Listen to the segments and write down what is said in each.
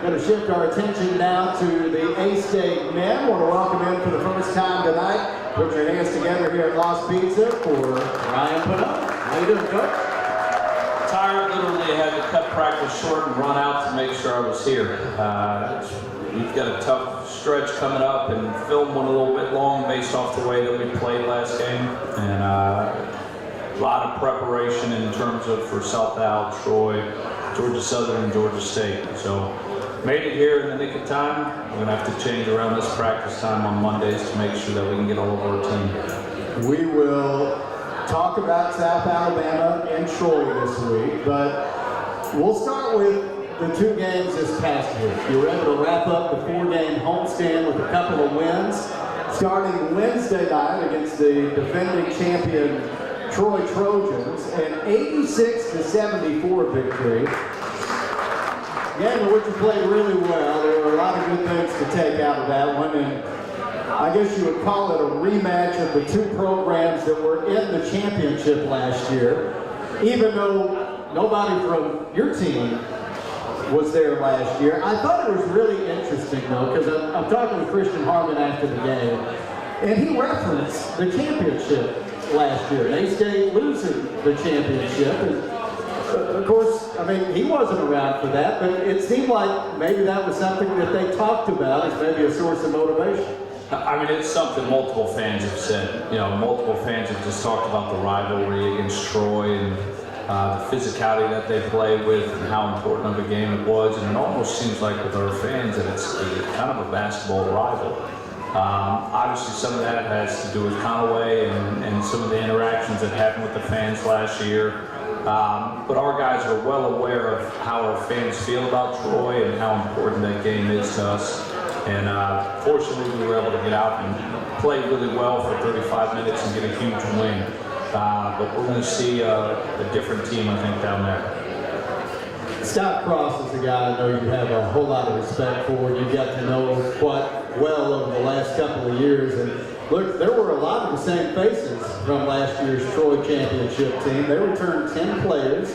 going to shift our attention now to the A-State men. Want to welcome in for the first time tonight. Put your hands together here at Lost Pizza for Ryan Pannone. How you doing, Coach? Tired, literally had to cut practice short and run out to make sure I was here. We've got a tough stretch coming up, and film went a little bit long based off the way that we played last game. And a lot of preparation in terms of for South Al, Troy, Georgia Southern, and Georgia State. So made it here in the nick of time. We're going to have to change around this practice time on Mondays to make sure that we can get all of our team here. We will talk about South Alabama and Troy this week, but we'll start with the two games this past week. You were able to wrap up the 4-game homestand with a couple of wins, starting Wednesday night against the defending champion Troy Trojans, an 86-74 victory. Game in which you played really well. There were a lot of good things to take out of that one, and I guess you would call it a rematch of the two programs that were in the championship last year, even though nobody from your team was there last year. I thought it was really interesting, though, because I'm talking with Christian Harmon after the game, and he referenced the championship last year. A-State losing the championship. And of course, I mean, he wasn't around for that, but it seemed like maybe that was something that they talked about as maybe a source of motivation. I mean, it's something multiple fans have said. You know, multiple fans have just talked about the rivalry against Troy and the physicality that they play with and how important of a game it was. And it almost seems like with our fans that it's kind of a basketball rival. Obviously, some of that has to do with Conway and some of the interactions that happened with the fans last year. But our guys are well aware of how our fans feel about Troy and how important that game is to us. And fortunately, we were able to get out and play really well for 35 minutes and get a huge win. But we're going to see a different team, I think, down there. Scott Cross is a guy I know you have a whole lot of respect for. You got to know quite well over the last couple of years. And look, there were a lot of the same faces from last year's Troy championship team. They returned 10 players.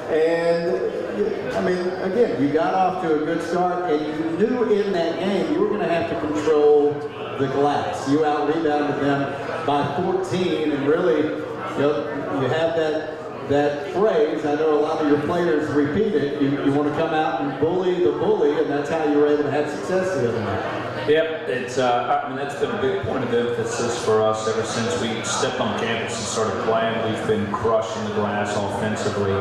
And I mean, again, you got off to a good start, and you knew in that game you were going to have to control the glass. You out-rebounded them by 14, and really, you have that phrase. I know a lot of your players repeat it. You want to come out and bully the bully, and that's how you were able to have success the other night. Yep, it's. I mean, that's been a big point of emphasis for us ever since we stepped on campus and started playing. We've been crushing the glass offensively.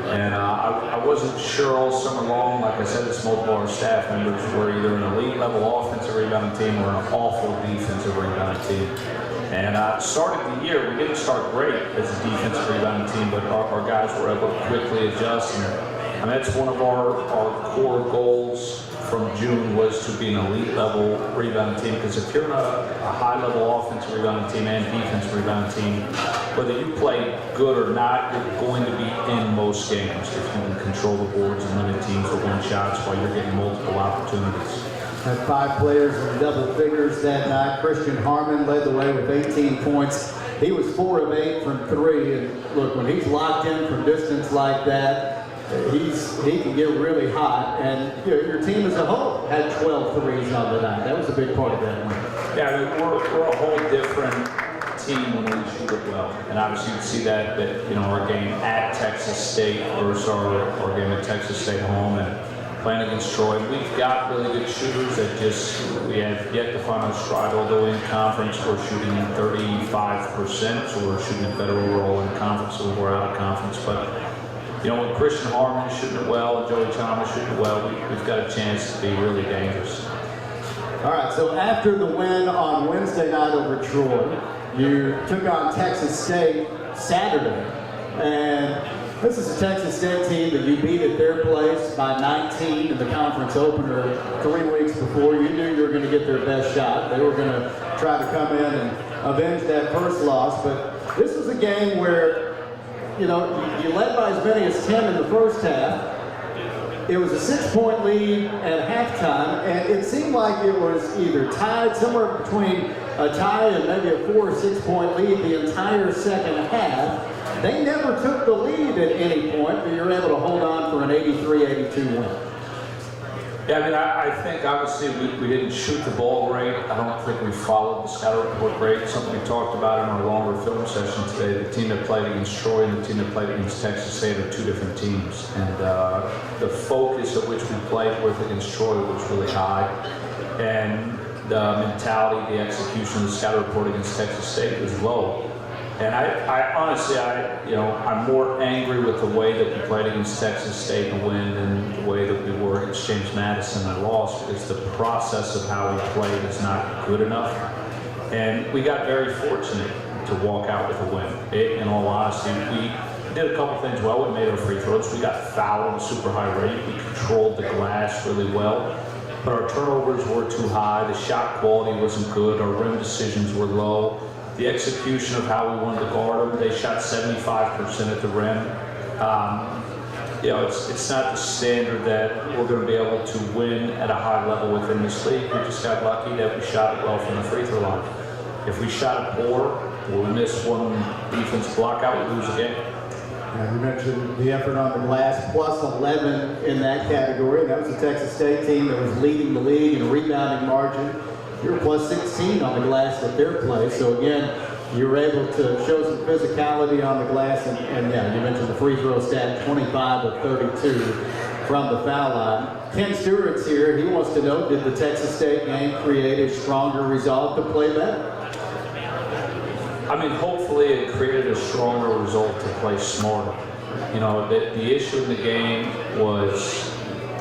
And I wasn't sure all summer long, like I said, it's multiple of our staff members were either an elite level offensive rebounding team or an awful defensive rebounding team. And started the year, we didn't start great as a defensive rebounding team, but our guys were able to quickly adjust. And that's one of our core goals from June was to be an elite level rebounding team, because if you're a high level offensive rebounding team and defensive rebounding team, whether you play good or not, you're going to be in most games if you can control the boards and limit teams to win shots while you're getting multiple opportunities. Had 5 players in double figures that night. Christian Harmon led the way with 18 points. He was 4 of 8 from 3, and look, when he's locked in from distance like that, he can get really hot, and your team as a whole had 12 threes on the night. That was a big part of that win. Yeah, I mean, we're a whole different team when we shoot it well, and obviously you can see that our game at Texas State versus our game at Texas State home and playing against Troy. We've got really good shooters that we have yet to find our stride. Although in conference we're shooting 35%, so we're shooting it better overall in conference than we're out of conference, but. With Christian Harmon shooting it well and Joey Chalmers shooting it well, we've got a chance to be really dangerous. All right, so after the win on Wednesday night over Troy, you took on Texas State Saturday. And this is a Texas State team that you beat at their place by 19 in the conference opener 3 weeks before. You knew you were going to get their best shot. They were going to try to come in and avenge that first loss. But this was a game where you led by as many as 10 in the first half. It was a 6-point lead at halftime, and it seemed like it was either tied, somewhere between a tie and maybe a 4 or 6 point lead the entire second half. They never took the lead at any point, but you're able to hold on for an 83-82 win. Yeah, I mean, I think obviously we didn't shoot the ball great. I don't think we followed the scout report great. Something we talked about in our longer film session today. The team that played against Troy and the team that played against Texas State are two different teams. And the focus at which we played with against Troy was really high. And the mentality, the execution of the scout report against Texas State was low. And I honestly, I'm more angry with the way that we played against Texas State and win than the way that we were against James Madison and lost, because the process of how we played is not good enough. And we got very fortunate to walk out with a win. In all honesty, we did a couple things well. We made our free throws. We got fouled at a super high rate. We controlled the glass really well. But our turnovers were too high. The shot quality wasn't good. Our rim decisions were low. The execution of how we wanted to guard them, they shot 75% at the rim. It's not the standard that we're going to be able to win at a high level within this league. We just got lucky that we shot it well from the free throw line. If we shot it poor, or we missed one defense block out, we lose the game. You mentioned the effort on the glass, plus 11 in that category. That was the Texas State team that was leading the league in rebounding margin. You were plus 16 on the glass at their play. So again, you were able to show some physicality on the glass. And yeah, you mentioned the free throw stat, 25 of 32 from the foul line. Ken Stewart's here. He wants to know, did the Texas State game create a stronger resolve to play better? I mean, hopefully it created a stronger result to play smarter. The issue in the game was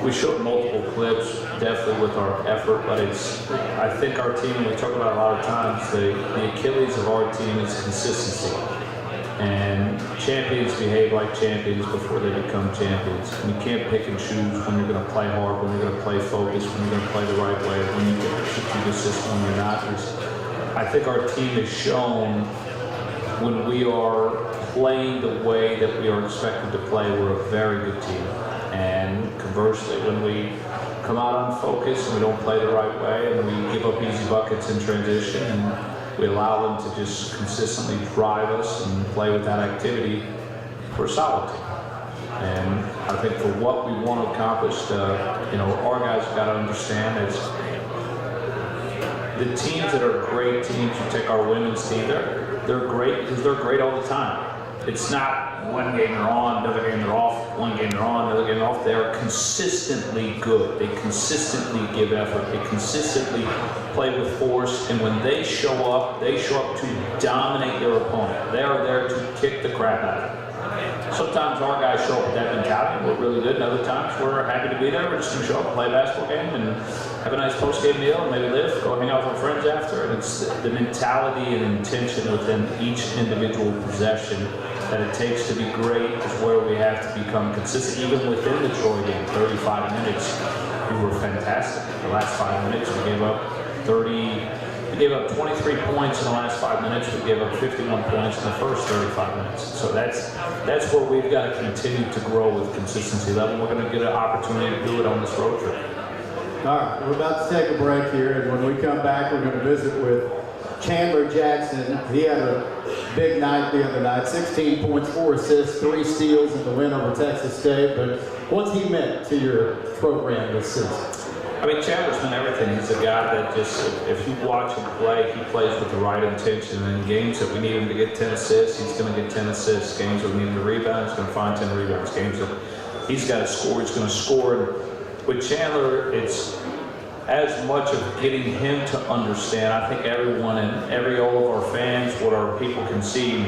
we showed multiple clips, definitely with our effort, but I think our team, and we talk about it a lot of times, the Achilles of our team is consistency. And champions behave like champions before they become champions. And you can't pick and choose when you're going to play hard, when you're going to play focused, when you're going to play the right way, when you get execute the system, when you're not. I think our team has shown when we are playing the way that we are expected to play, we're a very good team. And conversely, when we come out unfocused and we don't play the right way and we give up easy buckets in transition and we allow them to just consistently drive us and play with that activity, we're a solid team. And I think for what we want to accomplish, our guys have got to understand is the teams that are great teams. You take our women's team, they're great because they're great all the time. It's not one game they're on, another game they're off, one game they're on, another game they're off. They are consistently good. They consistently give effort. They consistently play with force. And when they show up to dominate their opponent. They are there to kick the crap out of them. Sometimes our guys show up with that mentality and we're really good, and other times we're happy to be there. We're just going to show up and play a basketball game and have a nice post-game meal and maybe live, go hang out with our friends after. And it's the mentality and intention within each individual possession that it takes to be great is where we have to become consistent. Even within the Troy game, 35 minutes, we were fantastic. The last 5 minutes, we gave up 23 points in the last 5 minutes. We gave up 51 points in the first 35 minutes. So that's where we've got to continue to grow with consistency level. We're going to get an opportunity to do it on this road trip. All right, we're about to take a break here, and when we come back, we're going to visit with Chandler Jackson. He had a big night the other night, 16 points, 4 assists, 3 steals in the win over Texas State. But what's he meant to your program this season? I mean, Chandler's been everything. He's a guy that just, if you watch him play, he plays with the right intention. And in games that we need him to get 10 assists, he's going to get 10 assists. Games that we need him to rebound, he's going to find 10 rebounds. Games that he's got to score, he's going to score. And with Chandler, it's as much of getting him to understand. I think everyone and all of our fans, what our people can see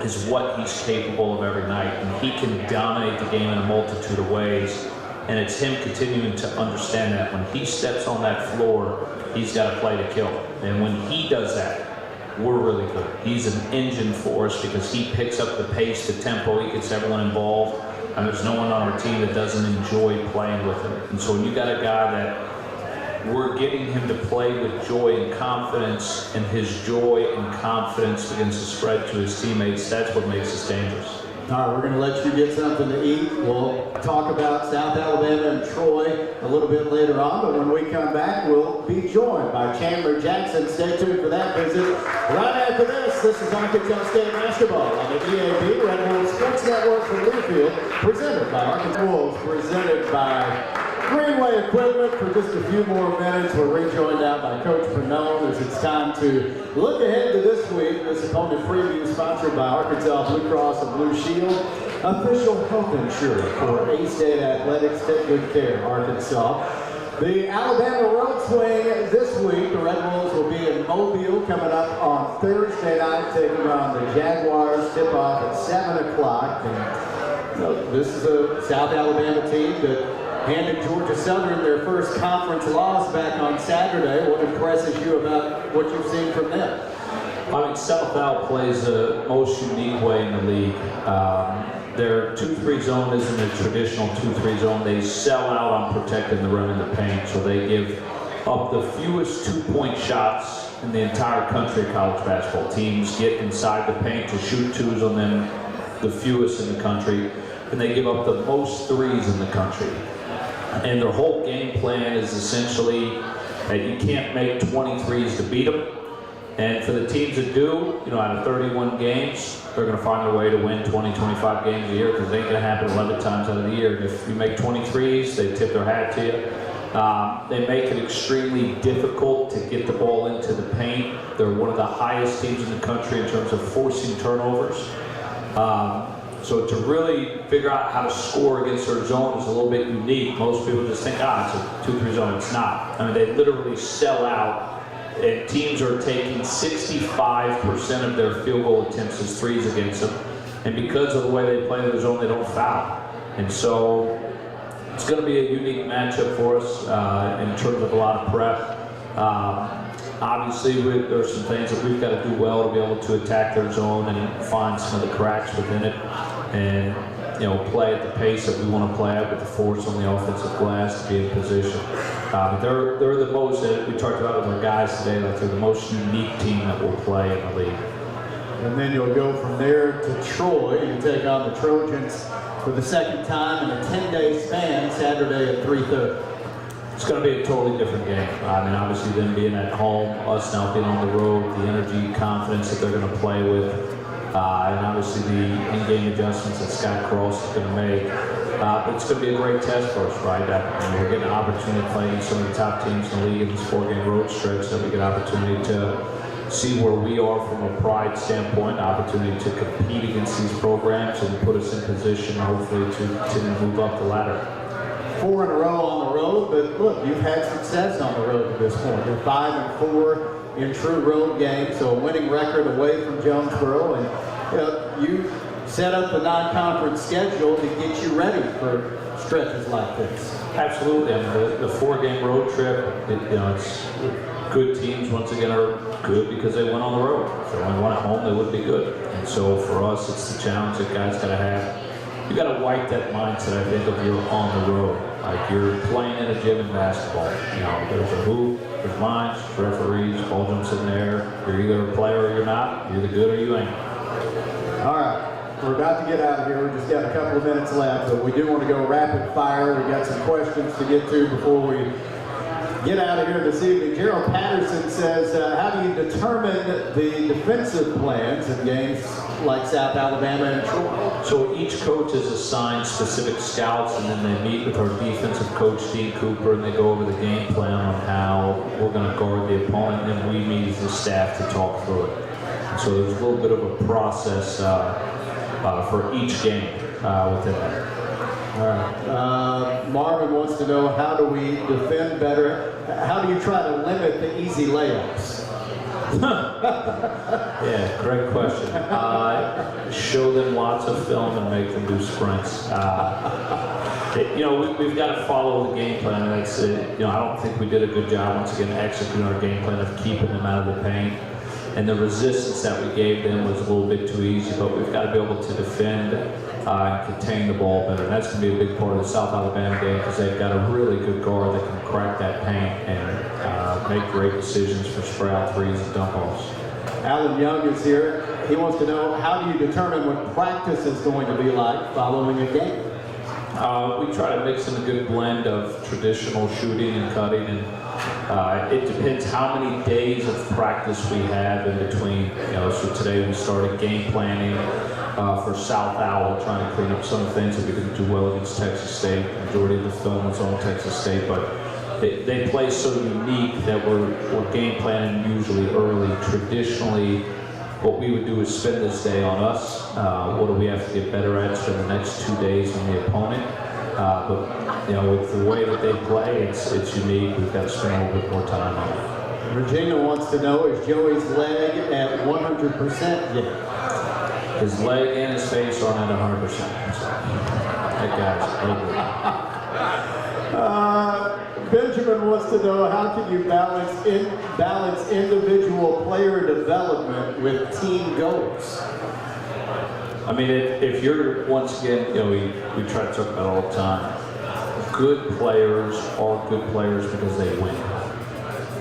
is what he's capable of every night. And he can dominate the game in a multitude of ways. And it's him continuing to understand that when he steps on that floor, he's got to play to kill. And when he does that, we're really good. He's an engine for us because he picks up the pace, the tempo, he gets everyone involved. And there's no one on our team that doesn't enjoy playing with him. And so when you got a guy that we're getting him to play with joy and confidence, and his joy and confidence begins to spread to his teammates, that's what makes us dangerous. All right, we're going to let you get something to eat. We'll talk about South Alabama and Troy a little bit later on, but when we come back, we'll be joined by Chandler Jackson. Stay tuned for that visit. Right after this is Arkansas State basketball on the EAB Red Bull Sports Network from Learfield, presented by Arkansas Wolves, presented by Greenway equipment for just a few more minutes. We're rejoined now by Coach Pannone as it's time to look ahead to this week. This opponent preview sponsored by Arkansas Blue Cross and Blue Shield, official health insurer for A-State Athletics. Take good care, Arkansas. The Alabama Road Swing this week. The Red Wolves will be in Mobile coming up on Thursday night, taking on the Jaguars. Tip-off at 7 o'clock. And this is a South Alabama team that handed Georgia Southern their first conference loss back on Saturday. What impresses you about what you've seen from them? I mean, South Al plays the most unique way in the league. Their 2-3 zone isn't a traditional 2-3 zone. They sell out on protecting the rim and the paint, so they give up the fewest 2-point shots in the entire country of college basketball. Teams get inside the paint to shoot twos on them, the fewest in the country, and they give up the most threes in the country. And their whole game plan is essentially that you can't make 23s to beat them. And for the teams that do, out of 31 games, they're going to find a way to win 20, 25 games a year because it ain't going to happen 11 times out of the year. And if you make 23s, they tip their hat to you. They make it extremely difficult to get the ball into the paint. They're one of the highest teams in the country in terms of forcing turnovers. So to really figure out how to score against their zone is a little bit unique. Most people just think, it's a 2-3 zone. It's not. I mean, they literally sell out. And teams are taking 65% of their field goal attempts as threes against them. And because of the way they play their zone, they don't foul. And so it's going to be a unique matchup for us in terms of a lot of prep. Obviously, there's some things that we've got to do well to be able to attack their zone and find some of the cracks within it. And play at the pace that we want to play at with the force on the offensive glass to be in position. But they're the most, we talked about with our guys today, like they're the most unique team that will play in the league. And then you'll go from there to Troy and take on the Trojans for the second time in a 10-day span, Saturday at 3:30. It's going to be a totally different game. I mean, obviously them being at home, us now being on the road, the energy, confidence that they're going to play with, and obviously the in-game adjustments that Scott Cross is going to make. It's going to be a great test for us, right? We're getting an opportunity to play against some of the top teams in the league in this 4-game road stretch, so we get an opportunity to see where we are from a pride standpoint, an opportunity to compete against these programs and put us in position, hopefully, to continue to move up the ladder. 4 in a row on the road, but look, you've had success on the road at this point. You're 5-4 in true road games, so a winning record away from Jonesboro, and you set up the non-conference schedule to get you ready for stretches like this. Absolutely. I mean, the 4-game road trip, it's good teams once again are good because they went on the road. If they only won at home, they wouldn't be good. And so for us, it's the challenge that guys got to have. You got to wipe that mindset, I think, of you're on the road. Like you're playing in a gym in basketball. There's a hoop, there's lines, referees, ball jumps in there. You're either a player or you're not. You're either good or you ain't. All right. We're about to get out of here. We just got a couple of minutes left, but we do want to go rapid fire. We got some questions to get to before we get out of here this evening. Gerald Patterson says, how do you determine the defensive plans in games like South Alabama and Troy? So each coach is assigned specific scouts, and then they meet with our defensive coach, Dean Cooper, and they go over the game plan on how we're going to guard the opponent, and then we meet as a staff to talk through it. And so there's a little bit of a process for each game within that. All right. Marvin wants to know, how do we defend better? How do you try to limit the easy layups? Yeah, great question. Show them lots of film and make them do sprints. We've got to follow the game plan. And that's it. I don't think we did a good job once again executing our game plan of keeping them out of the paint. And the resistance that we gave them was a little bit too easy, but we've got to be able to defend and contain the ball better. And that's going to be a big part of the South Alabama game because they've got a really good guard that can crack that paint and make great decisions for spray out threes and dump offs. Alan Young is here. He wants to know, how do you determine what practice is going to be like following a game? We try to mix in a good blend of traditional shooting and cutting, and it depends how many days of practice we have in between. So today we started game planning for South Owl, trying to clean up some things that we didn't do well against Texas State. The majority of the film was on Texas State, but they play so unique that we're game planning usually early. Traditionally, what we would do is spend this day on us. What do we have to get better at? Spend the next 2 days on the opponent. But with the way that they play, it's unique. We've got to spend a little bit more time on it. Regina wants to know, is Joey's leg at 100% yet? His leg and his face aren't at 100%. That guy's ugly. Benjamin wants to know, how can you balance individual player development with team goals? I mean, if you're, once again, we try to talk about it all the time. Good players are good players because they win.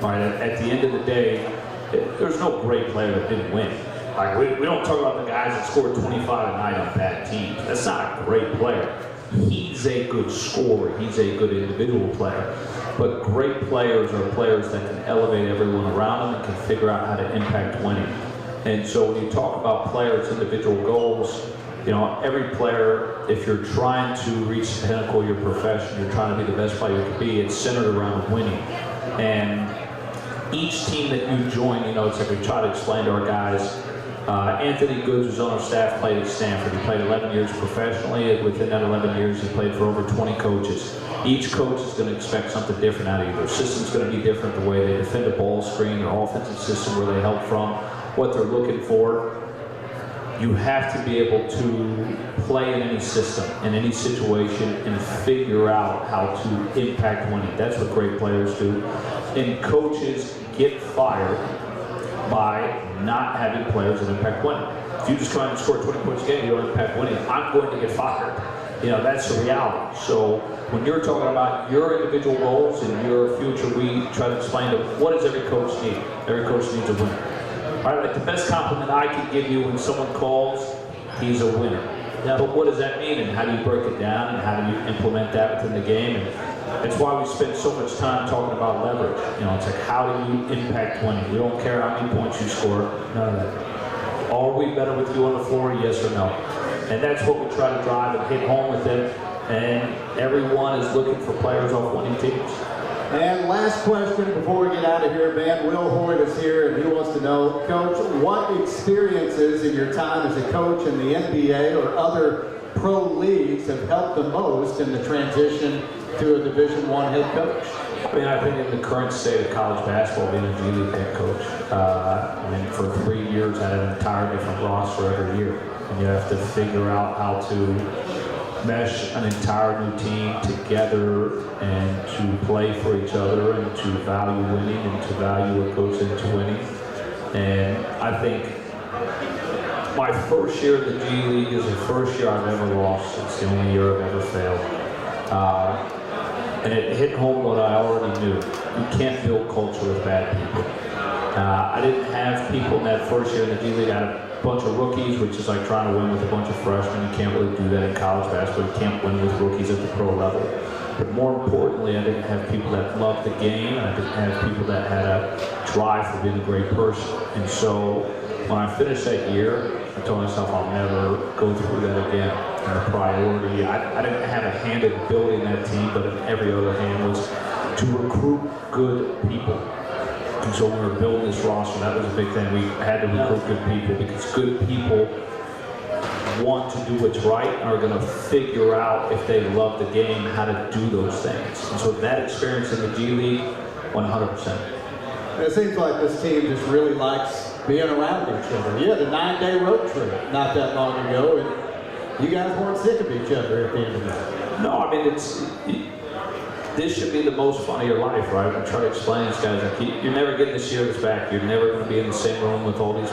All right, at the end of the day, there's no great player that didn't win. Like, we don't talk about the guys that scored 25 a night on bad teams. That's not a great player. He's a good scorer. He's a good individual player. But great players are players that can elevate everyone around them and can figure out how to impact winning. And so when you talk about players' individual goals, every player, if you're trying to reach the pinnacle of your profession, you're trying to be the best player you can be, it's centered around winning. And each team that you join, it's like we try to explain to our guys. Anthony Goods, who's on our staff, played at Stanford. He played 11 years professionally. Within that 11 years, he played for over 20 coaches. Each coach is going to expect something different out of you. Their system's going to be different, the way they defend a ball screen, their offensive system, where they help from, what they're looking for. You have to be able to play in any system, in any situation, and figure out how to impact winning. That's what great players do. And coaches get fired by not having players that impact winning. If you just try and score 20 points a game, you don't impact winning, I'm going to get fired. That's the reality. So when you're talking about your individual goals and your future, we try to explain to what does every coach need? Every coach needs a winner. All right, like the best compliment I can give you when someone calls, he's a winner. Yeah, but what does that mean, and how do you break it down, and how do you implement that within the game? And that's why we spend so much time talking about leverage. It's like, how do you impact winning? We don't care how many points you score, none of that. Are we better with you on the floor, yes or no? And that's what we try to drive and hit home with them. And everyone is looking for players off winning teams. And last question before we get out of here, man. Will Hoyt is here, and he wants to know, Coach, what experiences in your time as a coach in the NBA or other pro leagues have helped the most in the transition to a Division I head coach? I mean, I think in the current state of college basketball, being a G League head coach, for 3 years I had an entire different roster every year. And you have to figure out how to mesh an entire new team together and to play for each other and to value winning and to value what goes into winning. And I think my first year in the G League is the first year I've ever lost. It's the only year I've ever failed. And it hit home what I already knew. You can't build culture with bad people. I didn't have people in that first year in the G League. I had a bunch of rookies, which is like trying to win with a bunch of freshmen. You can't really do that in college basketball. You can't win with rookies at the pro level. But more importantly, I didn't have people that loved the game, and I didn't have people that had a drive for being a great person. And so when I finished that year, I told myself I'll never go through that again. And the priority, I didn't have a hand in building that team, but in every other hand was to recruit good people. And so when we were building this roster, that was a big thing. We had to recruit good people because good people want to do what's right and are going to figure out, if they love the game, how to do those things. And so that experience in the G League, 100%. It seems like this team just really likes being around each other. You had a 9-day road trip not that long ago, and you guys weren't sick of each other at the end of it. No, I mean, this should be the most fun of your life, right? I try to explain to these guys, like, you're never getting the Shearers back. You're never going to be in the same room with all these